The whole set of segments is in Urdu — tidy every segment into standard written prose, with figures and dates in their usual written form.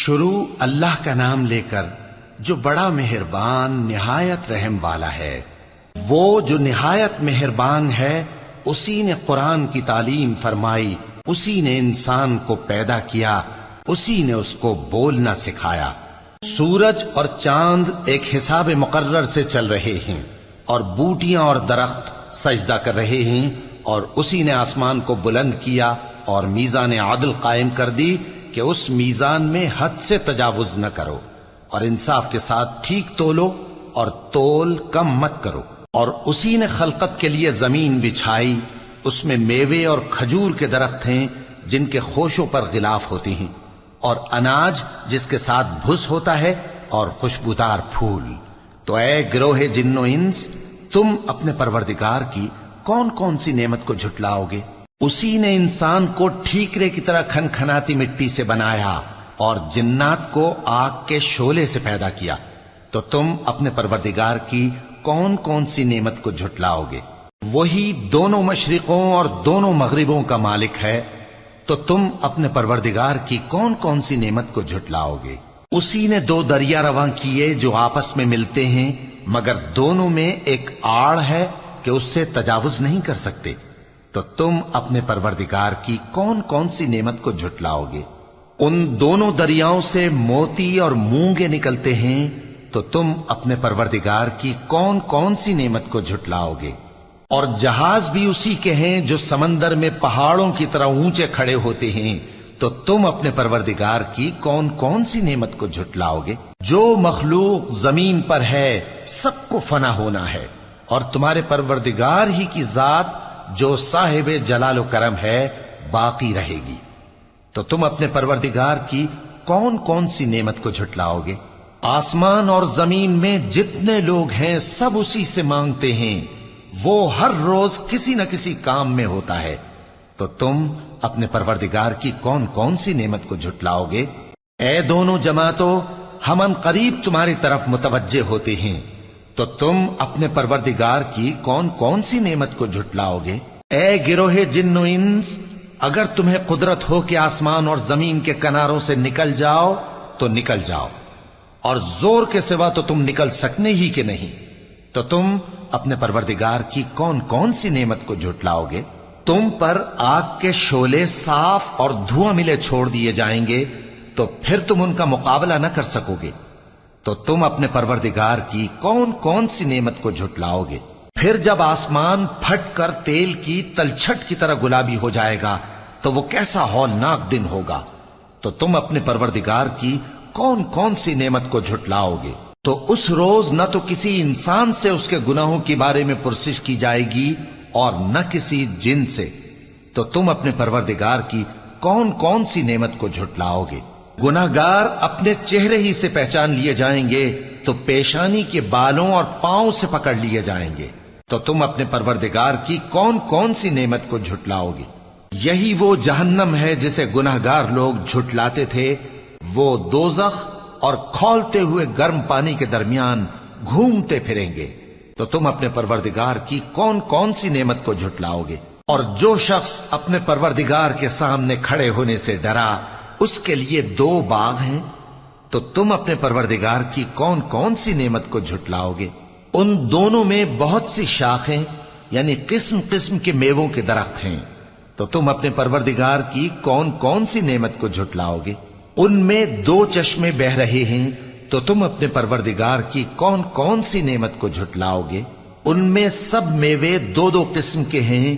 شروع اللہ کا نام لے کر جو بڑا مہربان نہایت رحم والا ہے۔ وہ جو نہایت مہربان ہے، اسی نے قرآن کی تعلیم فرمائی، اسی نے انسان کو پیدا کیا، اسی نے اس کو بولنا سکھایا۔ سورج اور چاند ایک حساب مقرر سے چل رہے ہیں، اور بوٹیاں اور درخت سجدہ کر رہے ہیں، اور اسی نے آسمان کو بلند کیا اور میزان عدل قائم کر دی کہ اس میزان میں حد سے تجاوز نہ کرو، اور انصاف کے ساتھ ٹھیک تولو اور تول کم مت کرو۔ اور اسی نے خلقت کے لیے زمین بچھائی، اس میں میوے اور کھجور کے درخت ہیں جن کے خوشوں پر غلاف ہوتے ہیں، اور اناج جس کے ساتھ بھس ہوتا ہے، اور خوشبودار پھول۔ تو اے گروہ جن و انس، تم اپنے پروردگار کی کون کون سی نعمت کو جھٹلاؤ گے؟ اسی نے انسان کو ٹھیکرے کی طرح کھنکھناتی مٹی سے بنایا اور جنات کو آگ کے شعلے سے پیدا کیا، تو تم اپنے پروردگار کی کون کون سی نعمت کو جھٹلاؤ گے؟ وہی دونوں مشرقوں اور دونوں مغربوں کا مالک ہے، تو تم اپنے پروردگار کی کون کون سی نعمت کو جھٹلاؤ گے؟ اسی نے دو دریا رواں کیے جو آپس میں ملتے ہیں، مگر دونوں میں ایک آڑ ہے کہ اس سے تجاوز نہیں کر سکتے، تو تم اپنے پروردگار کی کون کون سی نعمت کو جھٹلاؤ گے؟ ان دونوں دریاؤں سے موتی اور مونگے نکلتے ہیں، تو تم اپنے پروردگار کی کون کون سی نعمت کو جھٹلاؤ گے؟ اور جہاز بھی اسی کے ہیں جو سمندر میں پہاڑوں کی طرح اونچے کھڑے ہوتے ہیں، تو تم اپنے پروردگار کی کون کون سی نعمت کو جھٹلاؤ گے؟ جو مخلوق زمین پر ہے سب کو فنا ہونا ہے، اور تمہارے پروردگار ہی کی ذات جو صاحب جلال و کرم ہے باقی رہے گی۔ تو تم اپنے پروردگار کی کون کون سی نعمت کو جھٹلاؤ گے؟ آسمان اور زمین میں جتنے لوگ ہیں سب اسی سے مانگتے ہیں، وہ ہر روز کسی نہ کسی کام میں ہوتا ہے، تو تم اپنے پروردگار کی کون کون سی نعمت کو جھٹلاؤ گے؟ اے دونوں جماعتوں، ہم ان قریب تمہاری طرف متوجہ ہوتے ہیں، تو تم اپنے پروردگار کی کون کون سی نعمت کو جھٹلاؤ گے؟ اے گروہ جن و انس، اگر تمہیں قدرت ہو کہ آسمان اور زمین کے کناروں سے نکل جاؤ تو نکل جاؤ، اور زور کے سوا تو تم نکل سکنے ہی کہ نہیں، تو تم اپنے پروردگار کی کون کون سی نعمت کو جھٹلاؤ گے؟ تم پر آگ کے شعلے صاف اور دھواں ملے چھوڑ دیے جائیں گے، تو پھر تم ان کا مقابلہ نہ کر سکو گے، تو تم اپنے پروردگار کی کون کون سی نعمت کو جھٹلاؤ گے؟ پھر جب آسمان پھٹ کر تیل کی تلچھٹ کی طرح گلابی ہو جائے گا تو وہ کیسا ہولناک دن ہوگا، تو تم اپنے پروردگار کی کون کون سی نعمت کو جھٹلاؤ گے؟ تو اس روز نہ تو کسی انسان سے اس کے گناہوں کے بارے میں پرسش کی جائے گی اور نہ کسی جن سے، تو تم اپنے پروردگار کی کون کون سی نعمت کو جھٹلاؤ گے؟ گناہگار اپنے چہرے ہی سے پہچان لیے جائیں گے تو پیشانی کے بالوں اور پاؤں سے پکڑ لیے جائیں گے، تو تم اپنے پروردگار کی کون کون سی نعمت کو جھٹلاؤ گے؟ یہی وہ جہنم ہے جسے گناہگار لوگ جھٹلاتے تھے، وہ دوزخ اور کھولتے ہوئے گرم پانی کے درمیان گھومتے پھریں گے، تو تم اپنے پروردگار کی کون کون سی نعمت کو جھٹلاؤ گے؟ اور جو شخص اپنے پروردگار کے سامنے کھڑے ہونے سے ڈرا، اس کے لیے دو باغ ہیں، تو تم اپنے پروردگار کی کون کون سی نعمت کو جھٹلاؤ گے؟ ان دونوں میں بہت سی شاخیں یعنی قسم قسم کے میووں کے درخت ہیں، تو تم اپنے پروردگار کی کون کون سی نعمت کو جھٹلاؤ گے؟ ان میں دو چشمے بہ رہے ہیں، تو تم اپنے پروردگار کی کون کون سی نعمت کو جھٹلاؤ گے؟ ان میں سب میوے دو دو قسم کے ہیں،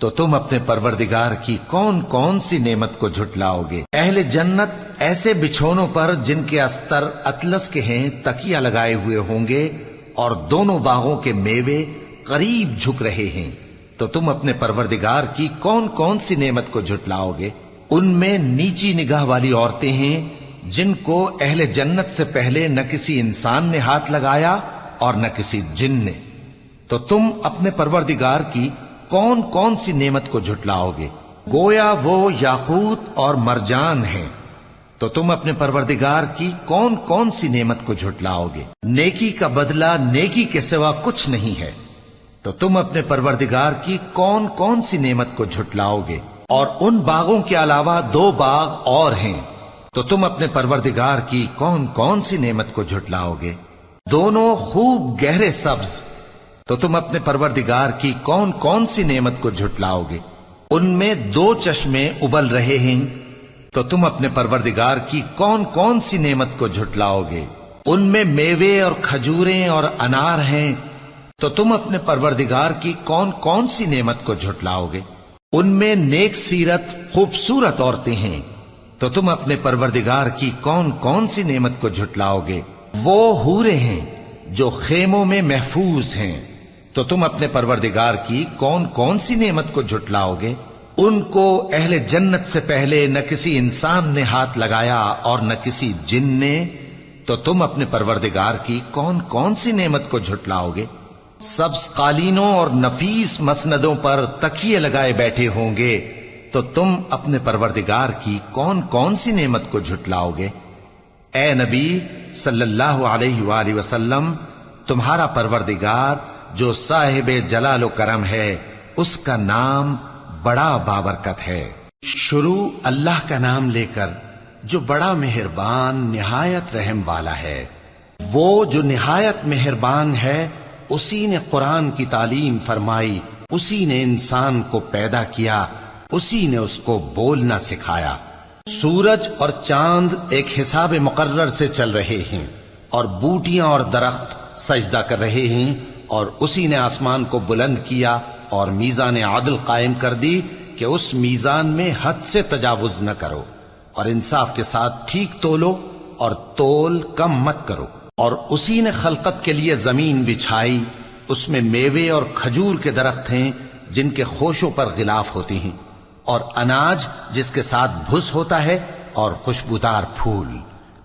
تو تم اپنے پروردگار کی کون کون سی نعمت کو جھٹلاؤ گے؟ اہل جنت ایسے بچھونوں پر جن کے استر اطلس کے ہیں تکیہ لگائے ہوئے ہوں گے، اور دونوں باغوں کے میوے قریب جھک رہے ہیں، تو تم اپنے پروردگار کی کون کون سی نعمت کو جھٹلاؤ گے؟ ان میں نیچی نگاہ والی عورتیں ہیں جن کو اہل جنت سے پہلے نہ کسی انسان نے ہاتھ لگایا اور نہ کسی جن نے، تو تم اپنے پروردگار کی کون کون سی نعمت کو جھٹلاؤ گے؟ گویا وہ یاقوت اور مرجان ہیں، تو تم اپنے پروردگار کی کون کون سی نعمت کو جھٹلاؤ گے؟ نیکی کا بدلہ نیکی کے سوا کچھ نہیں ہے، تو تم اپنے پروردگار کی کون کون سی نعمت کو جھٹلاؤ گے؟ اور ان باغوں کے علاوہ دو باغ اور ہیں تو تم اپنے پروردگار کی کون کون سی نعمت کو جھٹلاؤگے؟ دونوں خوب گہرے سبز، تو تم اپنے پروردگار کی کون کون سی نعمت کو جھٹلاؤگے؟ ان میں 2 چشمے ابل رہے ہیں، تو تم اپنے پروردگار کی کون کون سی نعمت کو جھٹلاؤگے؟ ان میں میوے اور کھجوریں اور انار ہیں، تو تم اپنے پروردگار کی کون کون سی نعمت کو جھٹلاؤگے؟ ان میں نیک سیرت خوبصورت عورتیں ہیں، تو تم اپنے پروردگار کی کون کون سی نعمت کو جھٹلاؤگے؟ وہ حوریں ہیں جو خیموں میں محفوظ ہیں، تو تم اپنے پروردگار کی کون کون سی نعمت کو جھٹلاؤگے؟ ان کو اہل جنت سے پہلے نہ کسی انسان نے ہاتھ لگایا اور نہ کسی جن نے، تو تم اپنے پروردگار کی کون کون سی نعمت کو جھٹلاؤگے؟ سبز قالینوں اور نفیس مسندوں پر تکیے لگائے بیٹھے ہوں گے، تو تم اپنے پروردگار کی کون کون سی نعمت کو جھٹلاؤگے؟ اے نبی صلی اللہ علیہ وآلہ وسلم، تمہارا پروردگار جو صاحب جلال و کرم ہے، اس کا نام بڑا بابرکت ہے۔ شروع اللہ کا نام لے کر جو بڑا مہربان نہایت رحم والا ہے۔ وہ جو نہایت مہربان ہے، اسی نے قرآن کی تعلیم فرمائی، اسی نے انسان کو پیدا کیا، اسی نے اس کو بولنا سکھایا۔ سورج اور چاند ایک حساب مقرر سے چل رہے ہیں، اور بوٹیاں اور درخت سجدہ کر رہے ہیں، اور اسی نے آسمان کو بلند کیا اور میزان عدل قائم کر دی کہ اس میزان میں حد سے تجاوز نہ کرو، اور انصاف کے ساتھ ٹھیک تولو اور تول کم مت کرو۔ اور اسی نے خلقت کے لیے زمین بچھائی، اس میں میوے اور کھجور کے درخت ہیں جن کے خوشوں پر غلاف ہوتی ہیں، اور اناج جس کے ساتھ بھس ہوتا ہے، اور خوشبودار پھول۔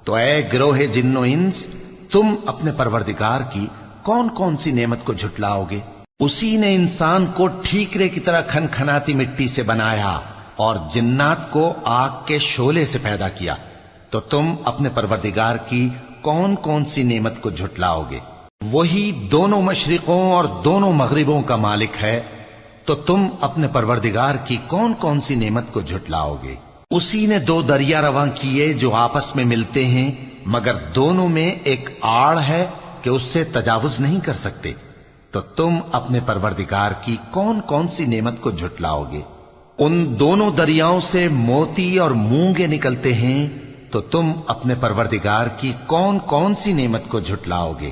تو اے گروہ جن و انس، تم اپنے پروردگار کی کون کون سی نعمت کو جھٹلاؤ گے؟ اسی نے انسان کو ٹھیکرے کی طرح کھنکھناتی مٹی سے بنایا اور جنات کو آگ کے شعلے سے پیدا کیا، تو تم اپنے پروردگار کی کون کون سی نعمت کو جھٹلاؤ گے؟ وہی دونوں مشرقوں اور دونوں مغربوں کا مالک ہے، تو تم اپنے پروردگار کی کون کون سی نعمت کو جھٹلاؤ گے؟ اسی نے 2 دریا رواں کیے جو آپس میں ملتے ہیں، مگر دونوں میں ایک آڑ ہے کہ اس سے تجاوز نہیں کر سکتے، تو تم اپنے پروردگار کی کون کون سی نعمت کو جھٹلاؤ گے؟ ان دونوں دریاؤں سے موتی اور مونگے نکلتے ہیں، تو تم اپنے پروردگار کی کون کون سی نعمت کو جھٹلاؤ گے؟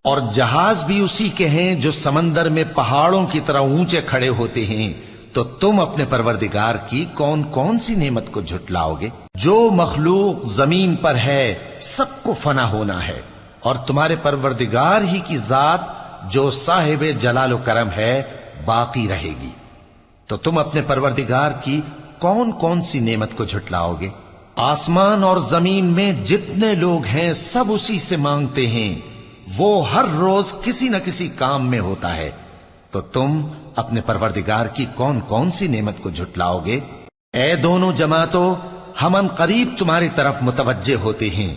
اور جہاز بھی اسی کے ہیں جو سمندر میں پہاڑوں کی طرح اونچے کھڑے ہوتے ہیں، تو تم اپنے پروردگار کی کون کون سی نعمت کو جھٹلاؤ گے؟ جو مخلوق زمین پر ہے سب کو فنا ہونا ہے، اور تمہارے پروردگار ہی کی ذات جو صاحب جلال و کرم ہے باقی رہے گی، تو تم اپنے پروردگار کی کون کون سی نعمت کو جھٹلاؤ گے؟ آسمان اور زمین میں جتنے لوگ ہیں سب اسی سے مانگتے ہیں، وہ ہر روز کسی نہ کسی کام میں ہوتا ہے، تو تم اپنے پروردگار کی کون کون سی نعمت کو جھٹلاؤ گے؟ اے دونوں جماعتوں، ہم ان قریب تمہاری طرف متوجہ ہوتے ہیں،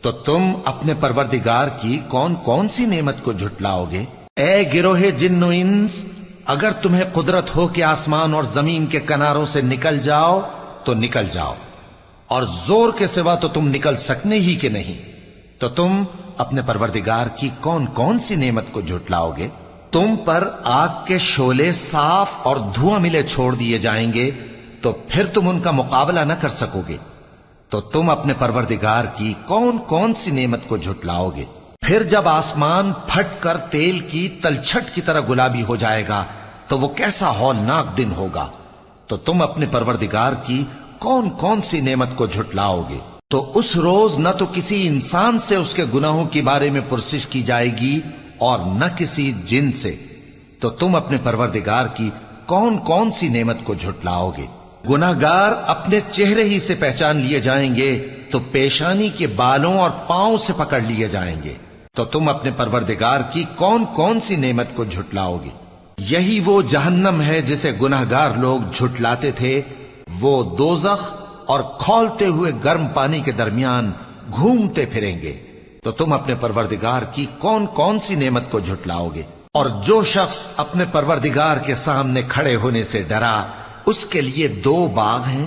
تو تم اپنے پروردگار کی کون کون سی نعمت کو جھٹلاؤ گے؟ اے گروہ جن و انس، اگر تمہیں قدرت ہو کہ آسمان اور زمین کے کناروں سے نکل جاؤ تو نکل جاؤ، اور زور کے سوا تو تم نکل سکنے ہی کہ نہیں، تو تم اپنے پروردگار کی کون کون سی نعمت کو جھٹلاؤ گے؟ تم پر آگ کے شعلے صاف اور دھواں ملے چھوڑ دیے جائیں گے، تو پھر تم ان کا مقابلہ نہ کر سکو گے، تو تم اپنے پروردگار کی کون کون سی نعمت کو جھٹلاؤ گے؟ پھر جب آسمان پھٹ کر تیل کی تلچھٹ کی طرح گلابی ہو جائے گا تو وہ کیسا ہولناک دن ہوگا، تو تم اپنے پروردگار کی کون کون سی نعمت کو جھٹلاؤ گے؟ تو اس روز نہ تو کسی انسان سے اس کے گناہوں کے بارے میں پرسش کی جائے گی اور نہ کسی جن سے، تو تم اپنے پروردگار کی کون کون سی نعمت کو جھٹلاؤ گے؟ گناہگار اپنے چہرے ہی سے پہچان لیے جائیں گے تو پیشانی کے بالوں اور پاؤں سے پکڑ لیے جائیں گے، تو تم اپنے پروردگار کی کون کون سی نعمت کو جھٹلاؤ گے؟ یہی وہ جہنم ہے جسے گناہگار لوگ جھٹلاتے تھے، وہ دوزخ اور کھولتے ہوئے گرم پانی کے درمیان گھومتے پھریں گے، تو تم اپنے پروردگار کی کون کون سی نعمت کو جھٹلاؤ گے؟ اور جو شخص اپنے پروردگار کے سامنے کھڑے ہونے سے ڈرا، اس کے لیے 2 باغ ہیں،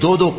2-2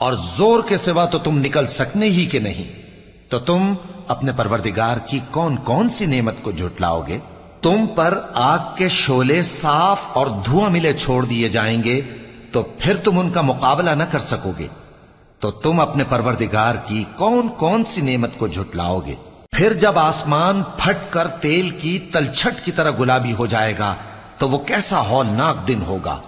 اور زور کے سوا تو تم نکل سکنے ہی کہ نہیں، تو تم اپنے پروردگار کی کون کون سی نعمت کو جھٹلاؤ گے؟ تم پر آگ کے شعلے صاف اور دھواں ملے چھوڑ دیے جائیں گے تو پھر تم ان کا مقابلہ نہ کر سکو گے، تو تم اپنے پروردگار کی کون کون سی نعمت کو جھٹلاؤ گے؟ پھر جب آسمان پھٹ کر تیل کی تلچھٹ کی طرح گلابی ہو جائے گا تو وہ کیسا ہولناک دن ہوگا،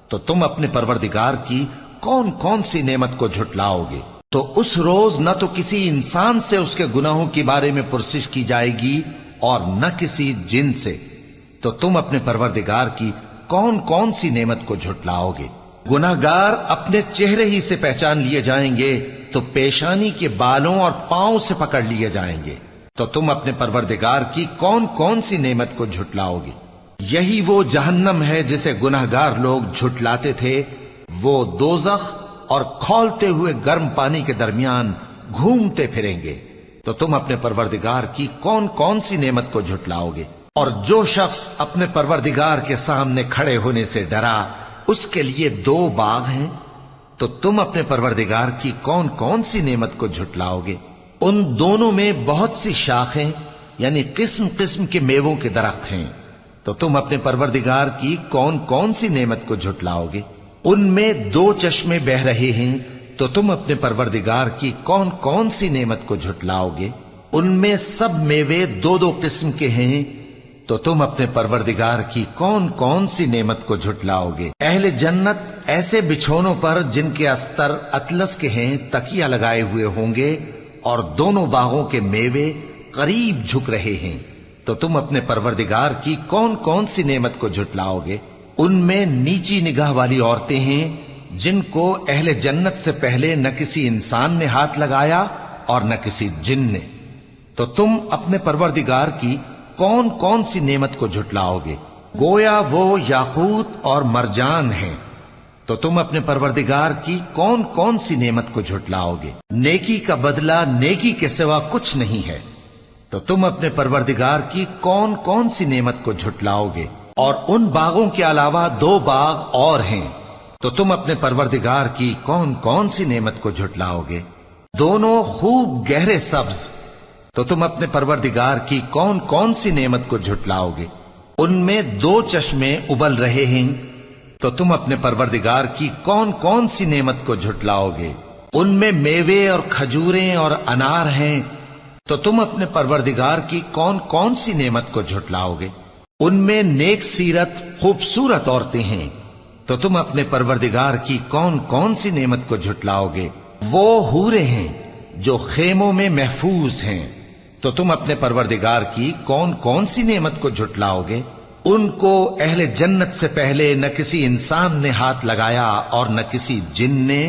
تو تم اپنے پروردگار کی کون کون سی نعمت کو جھٹلاؤ گے؟ تو اس روز نہ تو کسی انسان سے اس کے گناہوں کے بارے میں پرسش کی جائے گی اور نہ کسی جن سے، تو تم اپنے پروردگار کی کون کون سی نعمت کو جھٹلاؤ گے؟ گناہگار اپنے چہرے ہی سے پہچان لیے جائیں گے تو پیشانی کے بالوں اور پاؤں سے پکڑ لیے جائیں گے، تو تم اپنے پروردگار کی کون کون سی نعمت کو جھٹلاؤ گے؟ یہی وہ جہنم ہے جسے گناہگار لوگ جھٹلاتے تھے، وہ دوزخ اور کھولتے ہوئے گرم پانی کے درمیان گھومتے پھریں گے، تو تم اپنے پروردگار کی کون کون سی نعمت کو جھٹلاؤ گے؟ اور جو شخص اپنے پروردگار کے سامنے کھڑے ہونے سے ڈرا اس کے لیے 2 باغ ہیں، تو تم اپنے پروردگار کی کون کون سی نعمت کو جھٹلاؤ گے؟ ان دونوں میں بہت سی شاخیں یعنی قسم قسم کے میووں کے درخت ہیں، تو تم اپنے پروردگار کی کون کون سی نعمت کو جھٹلاؤ گے؟ ان میں 2 چشمے بہ رہے ہیں، تو تم اپنے پروردگار کی کون کون سی نعمت کو جھٹلاؤ گے؟ ان میں سب میوے 2 قسم کے ہیں، تو تم اپنے پروردگار کی کون کون سی نعمت کو جھٹلاؤ گے؟ اہل جنت ایسے بچھونوں پر جن کے استر اطلس کے ہیں تکیہ لگائے ہوئے ہوں گے، اور دونوں باغوں کے میوے قریب جھک رہے ہیں، تو تم اپنے پروردگار کی کون کون سی نعمت کو جھٹلاؤ گے؟ ان میں نیچی نگاہ والی عورتیں ہیں جن کو اہل جنت سے پہلے نہ کسی انسان نے ہاتھ لگایا اور نہ کسی جن نے، تو تم اپنے پروردگار کی کون کون سی نعمت کو جھٹلاؤ گے؟ گویا وہ یاقوت اور مرجان ہیں، تو تم اپنے پروردگار کی کون کون سی نعمت کو جھٹلاؤ گے؟ نیکی کا بدلہ نیکی کے سوا کچھ نہیں ہے، تو تم اپنے پروردگار کی کون کون سی نعمت کو جھٹلاؤ گے؟ اور ان باغوں کے علاوہ 2 باغ اور ہیں، تو تم اپنے پروردگار کی کون کون سی نعمت کو جھٹلاؤ گے؟ دونوں خوب گہرے سبز، تو تم اپنے پروردگار کی کون کون سی نعمت کو جھٹلاؤ گے؟ ان میں 2 چشمے ابل رہے ہیں، تو تم اپنے پروردگار کی کون کون سی نعمت کو جھٹلاؤ گے؟ ان میں میوے اور کھجوریں اور انار ہیں، تو تم اپنے پروردگار کی کون کون سی نعمت کو جھٹلاؤ گے؟ ان میں نیک سیرت خوبصورت عورتیں ہیں، تو تم اپنے پروردگار کی کون کون سی نعمت کو جھٹلاؤ گے؟ وہ حوریں ہیں جو خیموں میں محفوظ ہیں، تو تم اپنے پروردگار کی کون کون سی نعمت کو جھٹلاؤ گے؟ ان کو اہل جنت سے پہلے نہ کسی انسان نے ہاتھ لگایا اور نہ کسی جن نے،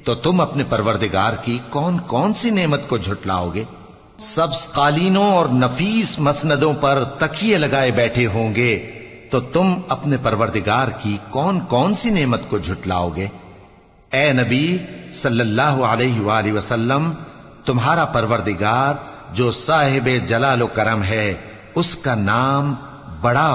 تو تم اپنے پروردگار کی کون کون سی نعمت کو جھٹلاؤ گے؟ سبز قالینوں اور نفیس مسندوں پر تکیے لگائے بیٹھے ہوں گے، تو تم اپنے پروردگار کی کون کون سی نعمت کو جھٹلاؤ گے؟ اے نبی صلی اللہ علیہ وآلہ وسلم، تمہارا پروردگار جو صاحب جلال و کرم ہے، اس کا نام بڑا